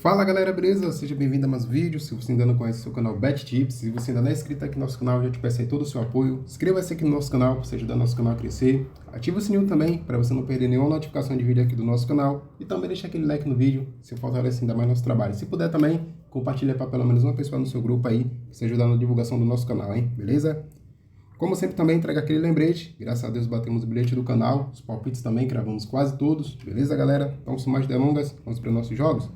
Fala galera, beleza? Seja bem-vindo a mais um vídeo. Se você ainda não conhece o seu canal BetTips, se você ainda não é inscrito aqui no nosso canal, já te peço aí todo o seu apoio. Inscreva-se aqui no nosso canal para você ajudar o nosso canal a crescer. Ative o sininho também para você não perder nenhuma notificação de vídeo aqui do nosso canal. E também deixa aquele like no vídeo, se fortalece ainda mais nosso trabalho. Se puder também, compartilha para pelo menos uma pessoa no seu grupo aí, para você ajudar na divulgação do nosso canal, hein? Beleza? Como sempre também entrega aquele lembrete, graças a Deus batemos o bilhete do canal, os palpites também gravamos quase todos, beleza galera? Então sem mais delongas, vamos para os nossos jogos.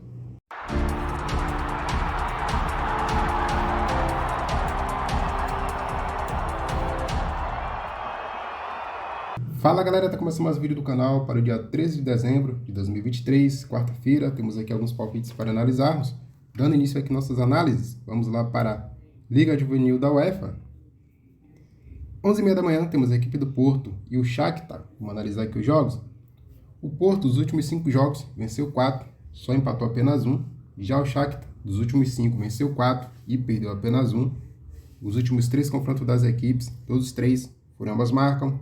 Fala galera, tá começando mais um vídeo do canal para o dia 13 de dezembro de 2023, quarta-feira. Temos aqui alguns palpites para analisarmos. Dando início aqui nossas análises, vamos lá para a Liga Juvenil da UEFA. 11h30 da manhã temos a equipe do Porto e o Shakhtar. Vamos analisar aqui os jogos. O Porto, dos últimos 5 jogos, venceu 4, só empatou apenas 1. Já o Shakhtar, dos últimos 5, venceu 4 e perdeu apenas 1. Os últimos 3 confrontos das equipes, todos os 3 foram ambas marcam.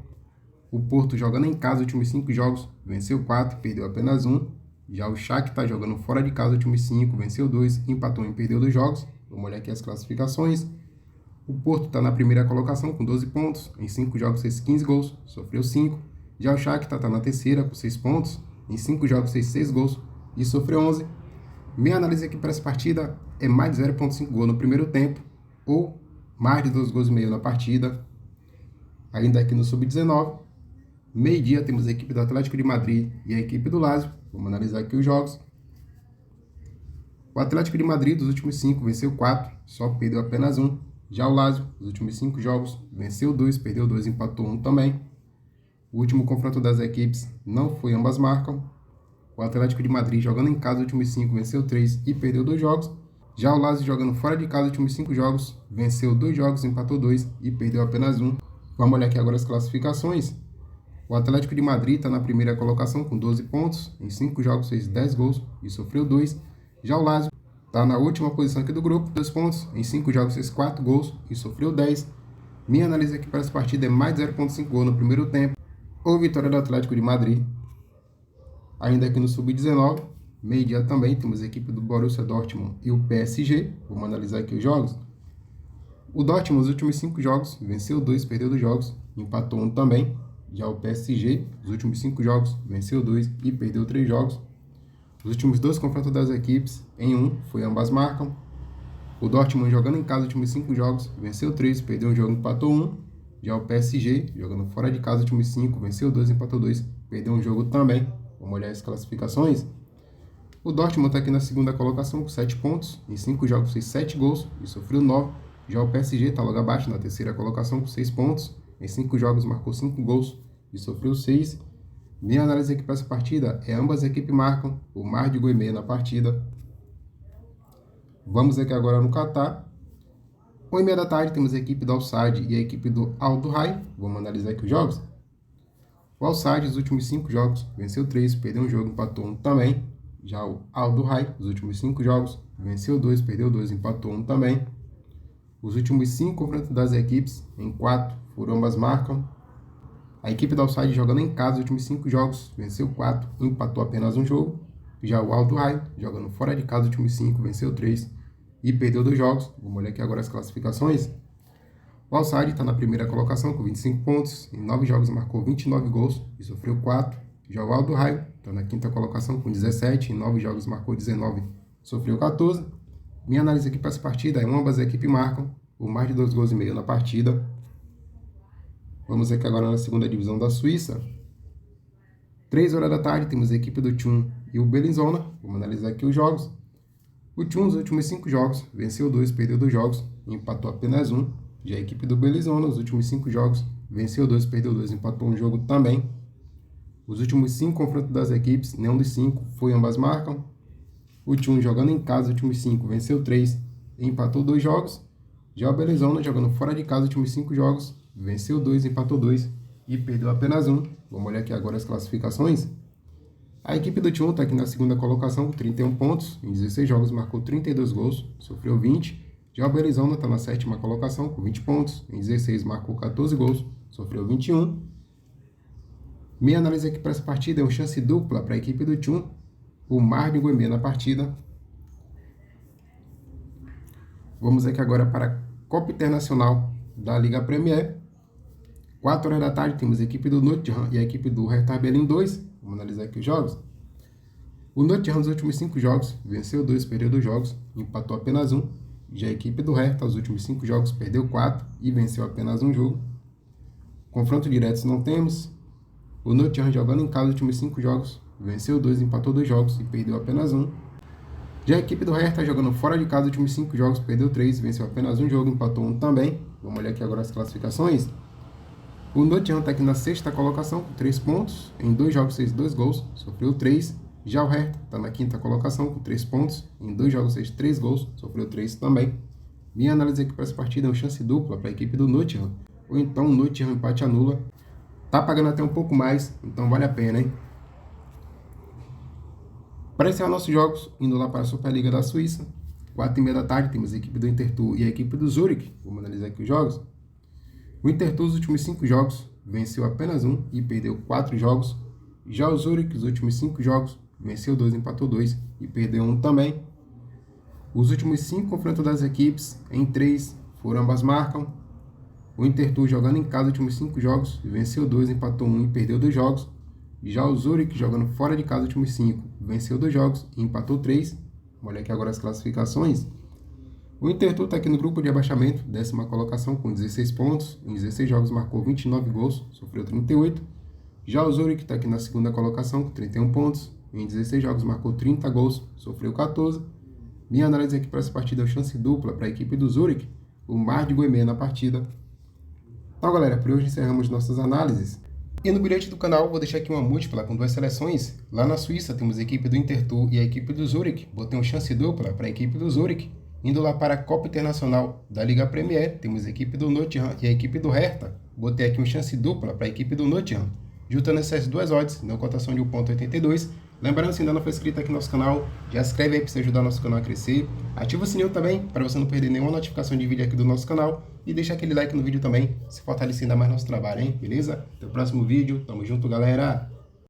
O Porto jogando em casa os últimos 5 jogos, venceu 4 e perdeu apenas 1. Já o Shakhtar jogando fora de casa os últimos 5, venceu 2, empatou e perdeu 2 jogos. Vamos olhar aqui as classificações. O Porto está na primeira colocação com 12 pontos, em 5 jogos fez 15 gols, sofreu 5. Já o Shakhtar está na terceira com 6 pontos, em 5 jogos fez 6 gols e sofreu 11. Minha análise aqui para essa partida é mais de 0,5 gol no primeiro tempo, ou mais de 2 gols e meio na partida. Ainda aqui no Sub-19. Meio-dia temos a equipe do Atlético de Madrid e a equipe do Lazio. Vamos analisar aqui os jogos. O Atlético de Madrid, dos últimos 5, venceu 4, só perdeu apenas 1. Já o Lazio, dos últimos 5 jogos, venceu 2, perdeu 2, empatou 1 também. O último confronto das equipes não foi ambas marcam. O Atlético de Madrid, jogando em casa, os últimos 5, venceu 3 e perdeu 2 jogos. Já o Lazio, jogando fora de casa, os últimos 5 jogos, venceu 2 jogos, empatou 2 e perdeu apenas 1. Vamos olhar aqui agora as classificações. O Atlético de Madrid está na primeira colocação com 12 pontos, em 5 jogos fez 10 gols e sofreu 2. Já o Lazio está na última posição aqui do grupo, 2 pontos, em 5 jogos fez 4 gols e sofreu 10. Minha análise aqui para essa partida é mais de 0,5 gol no primeiro tempo, ou vitória do Atlético de Madrid. Ainda aqui no Sub-19, meio-dia também, temos a equipe do Borussia Dortmund e o PSG. Vamos analisar aqui os jogos. O Dortmund, nos últimos 5 jogos, venceu 2, perdeu 2 jogos, empatou 1 também. Já o PSG, nos últimos 5 jogos, venceu 2 e perdeu 3 jogos. Os últimos 2 confrontos das equipes, em 1, foi ambas marcam. O Dortmund jogando em casa os últimos 5 jogos, venceu 3, perdeu um jogo, empatou 1. Já o PSG, jogando fora de casa os últimos 5, venceu 2, empatou 2, perdeu um jogo também. Vamos olhar as classificações. O Dortmund está aqui na segunda colocação com 7 pontos, em 5 jogos fez 7 gols e sofreu 9. Já o PSG está logo abaixo na terceira colocação com 6 pontos. Em 5 jogos marcou 5 gols e sofreu 6. Minha análise aqui para essa partida é ambas as equipes marcam o mais de gol e meio na partida. Vamos aqui agora no Catar. 1h30 da tarde temos a equipe do Al-Sadd e a equipe do Al-Duhail. Vamos analisar aqui os jogos. O Al-Sadd, nos últimos 5 jogos, venceu 3, perdeu um jogo, empatou 1 também. Já o Al-Duhail, nos últimos 5 jogos, venceu 2, perdeu 2, empatou 1 também. Os últimos 5 confrontos das equipes, em 4, foram ambas marcam. A equipe do Al-Sadd jogando em casa os últimos 5 jogos, venceu 4, empatou apenas um jogo. Já o Al-Duhail, jogando fora de casa os últimos 5, venceu 3 e perdeu 2 jogos. Vamos olhar aqui agora as classificações. O Al-Sadd está na primeira colocação com 25 pontos, em 9 jogos marcou 29 gols e sofreu 4. Já o Al-Duhail está na quinta colocação com 17, em 9 jogos marcou 19, sofreu 14. Minha análise aqui para essa partida é ambas as equipes marcam o mais de 2 gols e meio na partida. Vamos aqui agora na segunda divisão da Suíça. 3h da tarde temos a equipe do Thun e o Bellinzona. Vamos analisar aqui os jogos. O Thun, nos últimos 5 jogos, venceu 2, perdeu 2 jogos e empatou apenas 1. Já a equipe do Bellinzona, nos últimos 5 jogos, venceu 2, perdeu 2, empatou um jogo também. Os últimos 5 confrontos das equipes, nenhum dos 5 foi ambas marcam. O Thun jogando em casa os últimos 5, venceu 3 e empatou 2 jogos. Já o Bellinzona jogando fora de casa os últimos 5 jogos, venceu 2, empatou 2 e perdeu apenas 1. Vamos olhar aqui agora as classificações. A equipe do Thun está aqui na segunda colocação com 31 pontos, em 16 jogos marcou 32 gols, sofreu 20. Já o Bellinzona está na sétima colocação com 20 pontos, em 16 marcou 14 gols, sofreu 21. Minha análise aqui para essa partida é uma chance dupla para a equipe do Thun, o mais de gol e meio na partida. Vamos aqui agora para a Copa Internacional da Liga Premier. 4 horas da tarde temos a equipe do Nottingham e a equipe do Hertha Berlim 2. Vamos analisar aqui os jogos. O Nottingham nos últimos 5 jogos venceu 2, perdeu 2 jogos, empatou apenas 1. Já a equipe do Hertha, os últimos 5 jogos, perdeu 4 e venceu apenas 1 jogo. Confronto direto não temos. O Nottingham jogando em casa os últimos 5 jogos, venceu 2, empatou 2 jogos e perdeu apenas 1. Já a equipe do Hertha jogando fora de casa os últimos 5 jogos, perdeu 3, venceu apenas 1 jogo, empatou 1 também. Vamos olhar aqui agora as classificações. O Nottingham está aqui na 6ª colocação com 3 pontos, em 2 jogos fez 2 gols, sofreu 3. Já o Hertha está na 5ª colocação com 3 pontos, em 2 jogos fez 3 gols, sofreu 3 também. Minha análise aqui para essa partida é uma chance dupla para a equipe do Nottingham, ou então o Nottingham empate anula. Tá pagando até um pouco mais, então vale a pena, hein? Para encerrar nossos jogos, indo lá para a Superliga da Suíça, 4h30 da tarde temos a equipe do Intertoto e a equipe do Zurich. Vamos analisar aqui os jogos. O Intertoto, os últimos 5 jogos, venceu apenas 1 e perdeu 4 jogos. Já o Zurich, os últimos 5 jogos, venceu 2, empatou 2 e perdeu 1 também. Os últimos 5 confrontos das equipes, em 3, foram ambas marcam. O Intertoto jogando em casa os últimos 5 jogos, venceu 2, empatou 1 e perdeu 2 jogos. Já o Zurich jogando fora de casa os últimos 5, venceu 2 jogos e empatou 3. Vamos olhar aqui agora as classificações. O Intertoto está aqui no grupo de abaixamento, 10ª colocação com 16 pontos. Em 16 jogos marcou 29 gols, sofreu 38. Já o Zurich está aqui na 2ª colocação com 31 pontos. Em 16 jogos marcou 30 gols, sofreu 14. Minha análise aqui para essa partida é chance dupla para a equipe do Zurich, o Mar de Goemé na partida. Então galera, por hoje encerramos nossas análises. E no bilhete do canal vou deixar aqui uma múltipla com 2 seleções. Lá na Suíça temos a equipe do Intertoto e a equipe do Zurich. Botei uma chance dupla para a equipe do Zurich. Indo lá para a Copa Internacional da Liga Premier, temos a equipe do Nottingham e a equipe do Hertha. Botei aqui uma chance dupla para a equipe do Nottingham. Juntando essas 2 odds, deu cotação de 1,82. Lembrando, se ainda não for inscrito aqui no nosso canal, já se inscreve aí para você ajudar nosso canal a crescer. Ativa o sininho também, para você não perder nenhuma notificação de vídeo aqui do nosso canal. E deixa aquele like no vídeo também, se fortalecer ainda mais nosso trabalho, hein? Beleza? Até o próximo vídeo. Tamo junto, galera!